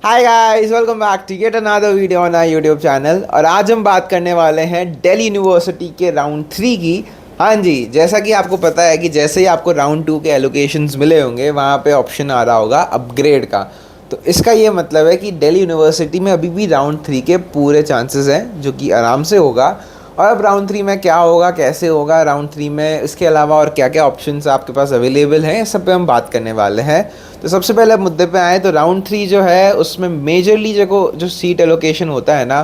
Hi guys, welcome back to get another video on our YouTube channel. और आज हम बात करने वाले हैं दिल्ली यूनिवर्सिटी के राउंड 3 की। हाँ जी, जैसा कि आपको पता है कि जैसे ही आपको राउंड 2 के एलोकेशंस मिले होंगे वहाँ पे ऑप्शन आ रहा होगा अपग्रेड का। तो इसका ये मतलब है कि दिल्ली यूनिवर्सिटी में अभी भी राउंड 3 के पूरे चांसेस हैं, जो कि आराम से होगा। और अब राउंड 3 में क्या होगा, कैसे होगा राउंड 3 में, इसके अलावा और क्या क्या ऑप्शंस आपके पास अवेलेबल हैं, इस सब पे हम बात करने वाले हैं। तो सबसे पहले मुद्दे पे आए तो राउंड 3 जो है उसमें मेजरली जो सीट एलोकेशन होता है ना,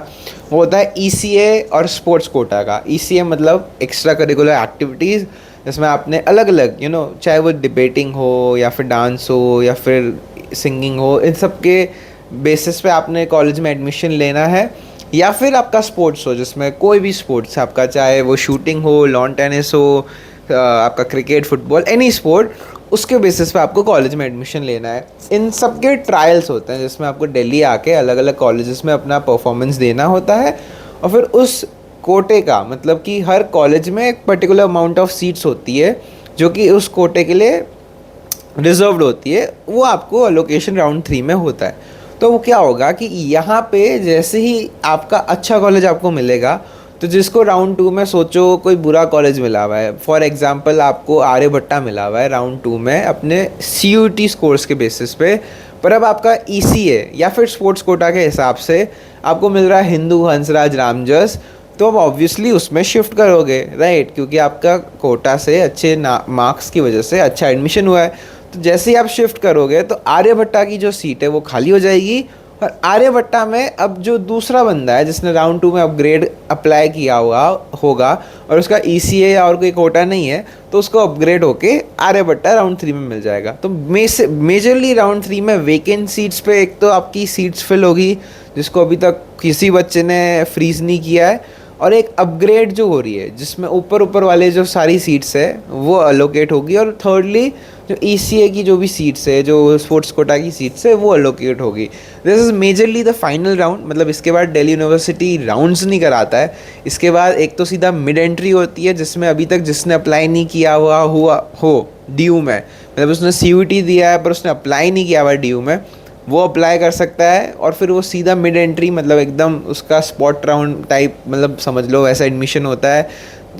वो होता है ईसीए और स्पोर्ट्स कोटा का। ईसीए मतलब एक्स्ट्रा करिकुलर एक्टिविटीज़, जिसमें आपने अलग अलग चाहे वो डिबेटिंग हो या फिर डांस हो या फिर सिंगिंग हो, इन सब के बेसिस पे आपने कॉलेज में एडमिशन लेना है। या फिर आपका स्पोर्ट्स हो, जिसमें कोई भी स्पोर्ट्स आपका, चाहे वो शूटिंग हो, लॉन टेनिस हो, आपका क्रिकेट, फुटबॉल, एनी स्पोर्ट, उसके बेसिस पे आपको कॉलेज में एडमिशन लेना है। इन सब के ट्रायल्स होते हैं, जिसमें आपको दिल्ली आके अलग अलग कॉलेजेस में अपना परफॉर्मेंस देना होता है। और फिर उस कोटे का मतलब कि हर कॉलेज में एक पर्टिकुलर अमाउंट ऑफ सीट्स होती है जो कि उस कोटे के लिए रिजर्व्ड होती है, वो आपको अलोकेशन राउंड 3 में होता है। तो वो क्या होगा कि यहाँ पे जैसे ही आपका अच्छा कॉलेज आपको मिलेगा, तो जिसको राउंड 2 में सोचो कोई बुरा कॉलेज मिला हुआ है, फॉर एग्जांपल आपको आर्यभट्टा मिला हुआ है राउंड 2 में अपने CUET स्कोर्स के बेसिस पे, पर अब आपका ECA या फिर स्पोर्ट्स कोटा के हिसाब से आपको मिल रहा है हिंदू, हंसराज, रामजस, तो अब ऑब्वियसली उसमें शिफ्ट करोगे, राइट, क्योंकि आपका कोटा से अच्छे मार्क्स की वजह से अच्छा एडमिशन हुआ है। तो जैसे ही आप शिफ्ट करोगे तो आर्यभट्टा की जो सीट है वो खाली हो जाएगी। और आर्यभट्टा में अब जो दूसरा बंदा है जिसने राउंड 2 में अपग्रेड अप्लाई किया हुआ होगा और उसका ECA और कोई कोटा नहीं है, तो उसको अपग्रेड होके आर्यभट्टा राउंड 3 में मिल जाएगा। तो मेजरली राउंड 3 में वेकेंट सीट्स पे एक तो आपकी सीट्स फिल होगी, जिसको अभी तक किसी बच्चे ने फ्रीज नहीं किया है, और एक अपग्रेड जो हो रही है जिसमें ऊपर ऊपर वाले जो सारी सीट्स है वो अलोकेट होगी। और थर्डली जो ECA की जो भी सीट्स है, जो स्पोर्ट्स कोटा की सीट्स है, वो अलोकेट होगी। This is majorly the final round. मतलब इसके बाद दिल्ली यूनिवर्सिटी राउंड्स नहीं कराता है। इसके बाद एक तो सीधा मिड एंट्री होती है, जिसमें अभी तक जिसने अप्लाई नहीं किया हुआ हो DU में, मतलब उसने CUET दिया है पर उसने अप्लाई नहीं किया हुआ DU में, वो अप्लाई कर सकता है। और फिर वो सीधा मिड एंट्री, मतलब एकदम उसका स्पॉट राउंड टाइप, मतलब समझ लो वैसा एडमिशन होता है।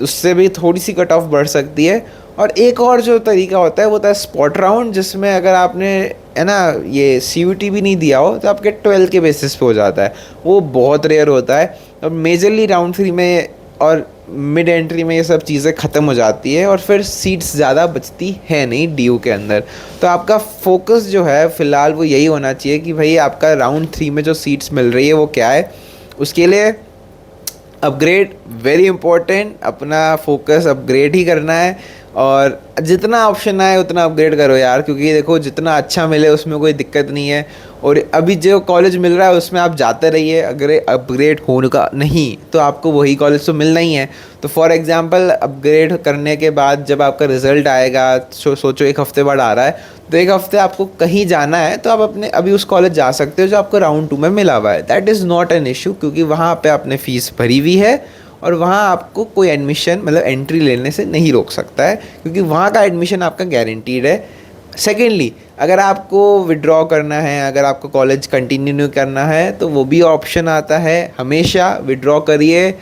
उससे भी थोड़ी सी कट ऑफ बढ़ सकती है। और एक और जो तरीका होता है वो होता है स्पॉट राउंड, जिसमें अगर आपने, है ना, ये CUET भी नहीं दिया हो तो आपके 12 के बेसिस पे हो जाता है। वो बहुत रेयर होता है। और मेजरली राउंड 3 में और मिड एंट्री में ये सब चीज़ें ख़त्म हो जाती है और फिर सीट्स ज़्यादा बचती है नहीं DU के अंदर। तो आपका फोकस जो है फ़िलहाल वो यही होना चाहिए कि भाई आपका राउंड 3 में जो सीट्स मिल रही है वो क्या है। उसके लिए अपग्रेड वेरी इंपॉर्टेंट, अपना फोकस अपग्रेड ही करना है। और जितना ऑप्शन आए उतना अपग्रेड करो यार, क्योंकि देखो जितना अच्छा मिले उसमें कोई दिक्कत नहीं है। और अभी जो कॉलेज मिल रहा है उसमें आप जाते रहिए, अगर अपग्रेड होने का नहीं तो आपको वही कॉलेज तो मिलना ही है। तो फॉर एग्जांपल अपग्रेड करने के बाद जब आपका रिजल्ट आएगा, सोचो 1 हफ्ते बाद आ रहा है, तो 1 हफ्ते आपको कहीं जाना है तो आप अपने अभी उस कॉलेज जा सकते हो जो आपको राउंड 2 में मिला हुआ है। That is not an issue, क्योंकि वहाँ पे आपने फ़ीस भरी हुई है और वहाँ आपको कोई एडमिशन, मतलब एंट्री लेने से नहीं रोक सकता है, क्योंकि वहाँ का एडमिशन आपका गारंटीड है। सेकेंडली, अगर आपको विड्रॉ करना है, अगर आपको कॉलेज कंटिन्यू करना है, तो वो भी ऑप्शन आता है। हमेशा विड्रॉ करिए,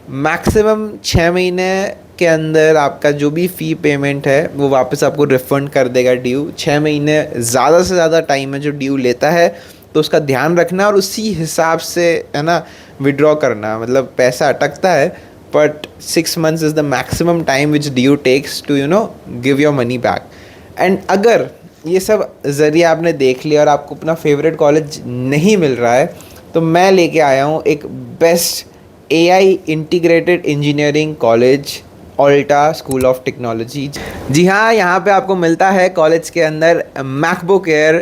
मैक्सिमम 6 महीने के अंदर आपका जो भी फ़ी पेमेंट है वो वापस आपको रिफ़ंड कर देगा DU। 6 महीने ज़्यादा से ज़्यादा टाइम है जो DU लेता है, तो उसका ध्यान रखना और उसी हिसाब से, है ना, विड्रॉ करना। मतलब पैसा अटकता है, but 6 months is the maximum time which DU takes to give your money back. And अगर ये सब ज़रिए आपने देख लिया और आपको अपना फेवरेट कॉलेज नहीं मिल रहा है, तो मैं लेके आया हूँ एक best AI integrated engineering college, Alta school of technology. जी हाँ, यहाँ पे आपको मिलता है कॉलेज के अंदर मैकबुक एयर,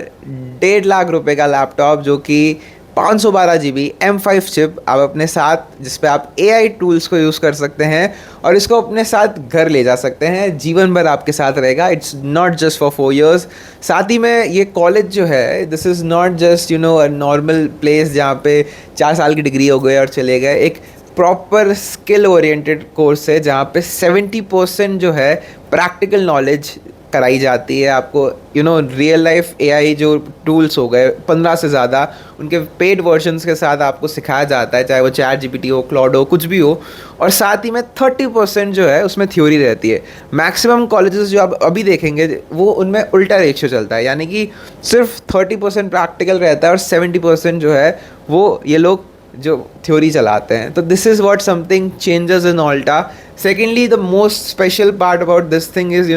1.5 लाख रुपए का लैपटॉप, जो कि 512 GB M5 चिप आप अपने साथ, जिस पे आप AI टूल्स को यूज़ कर सकते हैं और इसको अपने साथ घर ले जा सकते हैं, जीवन भर आपके साथ रहेगा। It's not just for 4 years। साथ ही में ये कॉलेज जो है, this is not just a normal place जहाँ पे 4 साल की डिग्री हो गए और चले गए। एक प्रॉपर स्किल ओरिएंटेड कोर्स है जहाँ पे 70% जो है प्रैक्टिकल नॉलेज कराई जाती है आपको। रियल लाइफ एआई जो टूल्स हो गए 15 से ज़्यादा, उनके पेड वर्जन्स के साथ आपको सिखाया जाता है, चाहे वो चैट जीपीटी हो, क्लॉड हो, कुछ भी हो। और साथ ही में 30% जो है उसमें थ्योरी रहती है। मैक्सिमम कॉलेजेस जो आप अभी देखेंगे वो उनमें उल्टा रेशियो चलता है, यानी कि सिर्फ 30% प्रैक्टिकल रहता है और 70% जो है वो ये लोग जो थ्योरी चलाते हैं। तो this is what something changes in ऑल्टा। Secondly, the most special part about this thing is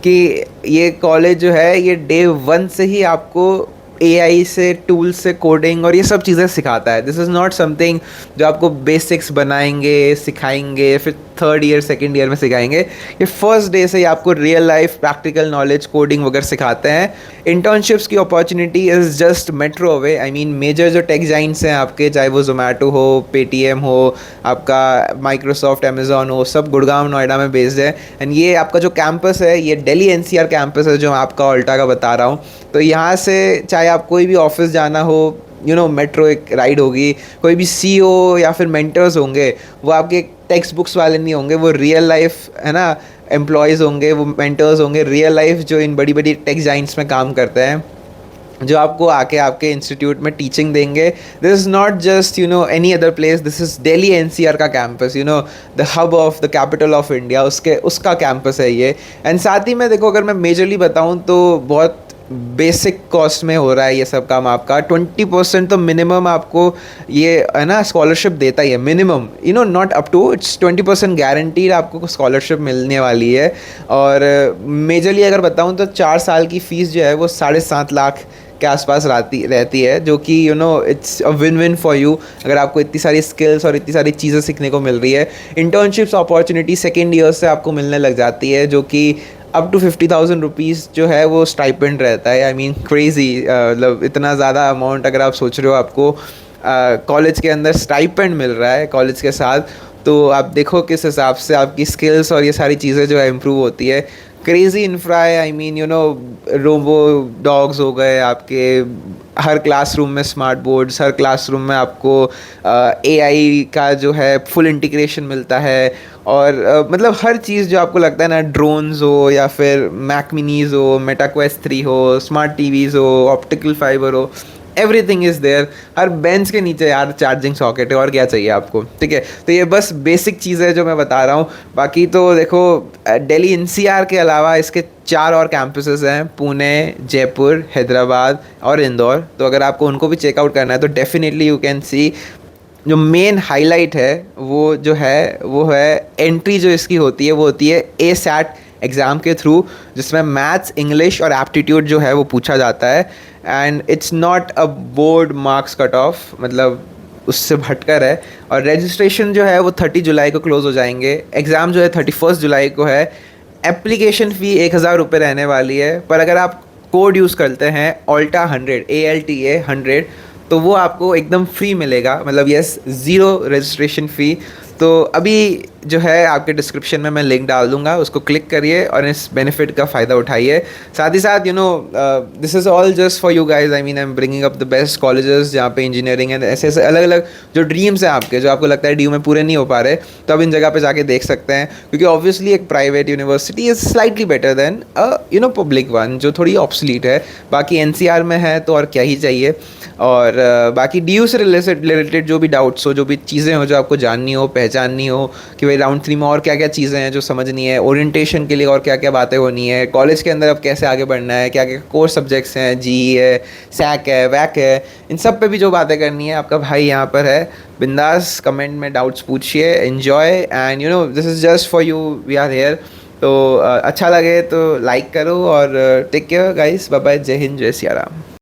कि ये कॉलेज जो है ये डे 1 से ही आपको एआई से, टूल से, कोडिंग और ये सब चीज़ें सिखाता है। दिस इज़ नॉट समथिंग जो आपको बेसिक्स बनाएंगे, सिखाएंगे, फिर थर्ड ईयर सेकेंड ईयर में सिखाएंगे। ये फर्स्ट डे से ही आपको real life practical knowledge, coding वगैरह सिखाते हैं। इंटर्नशिप्स की opportunity is just metro away. I mean major जो टेक जाइंट्स हैं आपके, चाहे वो जोमेटो हो, पेटीएम हो, आपका माइक्रोसॉफ्ट, अमेजोन हो, सब गुड़गांव, नोएडा में बेस्ड है। एंड ये आपका जो कैंपस है ये दिल्ली एनसीआर कैंपस है जो मैं आपका ऑल्टा का बता रहा हूँ। तो यहाँ से चाहे आप कोई भी ऑफिस जाना हो, मेट्रो एक राइड होगी, कोई भी सीईओ या फिर मेंटर्स होंगे, वो आपके टेक्स्ट बुक्स वाले नहीं होंगे, वो रियल लाइफ है ना एम्प्लॉयज़ होंगे, वो मेंटर्स होंगे रियल लाइफ जो इन बड़ी बड़ी टेक जाइंट्स में काम करते हैं, जो आपको आके आपके इंस्टीट्यूट में टीचिंग देंगे। This is not just any other place, this is Delhi NCR का campus, the hub of the capital of India, उसका कैंपस है ये। एंड साथ ही में देखो, अगर मैं मेजरली बताऊँ तो बहुत बेसिक कॉस्ट में हो रहा है ये सब काम आपका। 20% तो मिनिमम आपको ये है ना स्कॉलरशिप देता ही है, minimum, not up to, it's 20% guaranteed आपको स्कॉलरशिप मिलने वाली है। और मेजरली अगर बताऊँ तो 4 साल की फ़ीस जो है वो 7.5 लाख के आसपास रहती है, जो कि it's a win win for you अगर आपको इतनी सारी स्किल्स और इतनी सारी चीज़ें सीखने को मिल रही है। इंटर्नशिप्स अपॉर्चुनिटी सेकेंड ईयर से आपको मिलने लग जाती है, जो कि अप टू 50,000 रुपीज़ जो है वो स्टाइपेंड रहता है। आई मीन क्रेज़ी, मतलब इतना ज़्यादा अमाउंट अगर आप सोच रहे हो आपको कॉलेज के अंदर स्टाइपेंड मिल रहा है कॉलेज के साथ, तो आप देखो किस हिसाब से आपकी स्किल्स और ये सारी चीज़ें जो है इम्प्रूव होती है। क्रेज़ी इंफ्रा है। आई मीन रोबो डॉग्स हो गए आपके, हर क्लासरूम में स्मार्ट बोर्ड्स, हर क्लासरूम में आपको एआई का जो है फुल इंटीग्रेशन मिलता है। और मतलब हर चीज़ जो आपको लगता है ना, ड्रोन्स हो या फिर मैक मिनीज़ हो, मेटा क्वेस्ट 3 हो, स्मार्ट टीवीज़ हो, ऑप्टिकल फाइबर हो, एवरीथिंग इज़ देयर। हर बेंच के नीचे यार चार्जिंग सॉकेट है, और क्या चाहिए आपको, ठीक है। तो ये बस बेसिक चीज़ है जो मैं बता रहा हूँ। बाकी तो देखो, दिल्ली एनसीआर के अलावा इसके 4 और कैंपसेस हैं, पुणे, जयपुर, हैदराबाद और इंदौर। तो अगर आपको उनको भी चेकआउट करना है तो डेफिनेटली यू कैन सी। जो मेन हाईलाइट है वो है एंट्री जो इसकी होती है वो होती है ASAT एग्ज़ाम के थ्रू, जिसमें मैथ्स, इंग्लिश और एप्टीट्यूड जो है वो पूछा जाता है। And it's not a board marks cut off, मतलब उससे भटकर है। और रजिस्ट्रेशन जो है वो 30 जुलाई को क्लोज़ हो जाएंगे। एग्ज़ाम जो है 31 जुलाई को है। एप्लीकेशन फ़ी 1,000 रुपये रहने वाली है, पर अगर आप कोड यूज़ करते हैं ऑल्टा 100, ALTA 100, तो वो आपको एकदम फ्री मिलेगा, मतलब यस, ज़ीरो रजिस्ट्रेशन फ़ी। तो अभी जो है आपके डिस्क्रिप्शन में मैं लिंक डाल दूंगा, उसको क्लिक करिए और इस बेनिफिट का फ़ायदा उठाइए। साथ ही साथ this is all just for you guys. I mean I am bringing up the best colleges जहाँ पे इंजीनियरिंग है, ऐसे ऐसे अलग अलग जो ड्रीम्स हैं आपके, जो आपको लगता है DU में पूरे नहीं हो पा रहे, तो आप इन जगह पे जाके देख सकते हैं। क्योंकि ऑब्वियसली एक private university is slightly better than public one जो थोड़ी ऑब्सलीट है। बाकी NCR में है तो और क्या ही चाहिए। और बाकी DU से रिलेटेड जो भी डाउट्स हो, जो भी चीज़ें हो जो आपको जाननी हो, पहचाननी हो कि भाई राउंड 3 में और क्या क्या चीज़ें हैं जो समझनी है, ओरिएंटेशन के लिए और क्या क्या बातें होनी है, कॉलेज के अंदर अब कैसे आगे बढ़ना है, क्या क्या कोर सब्जेक्ट्स हैं, GE है, SAC है, WAC है, इन सब पे भी जो बातें करनी है आपका भाई यहाँ पर है। बिंदास कमेंट में डाउट्स पूछिए, enjoy, and this is just for you, we are here. तो अच्छा लगे तो लाइक करो और take care guys, bye bye, जय हिंद, जय सिया राम।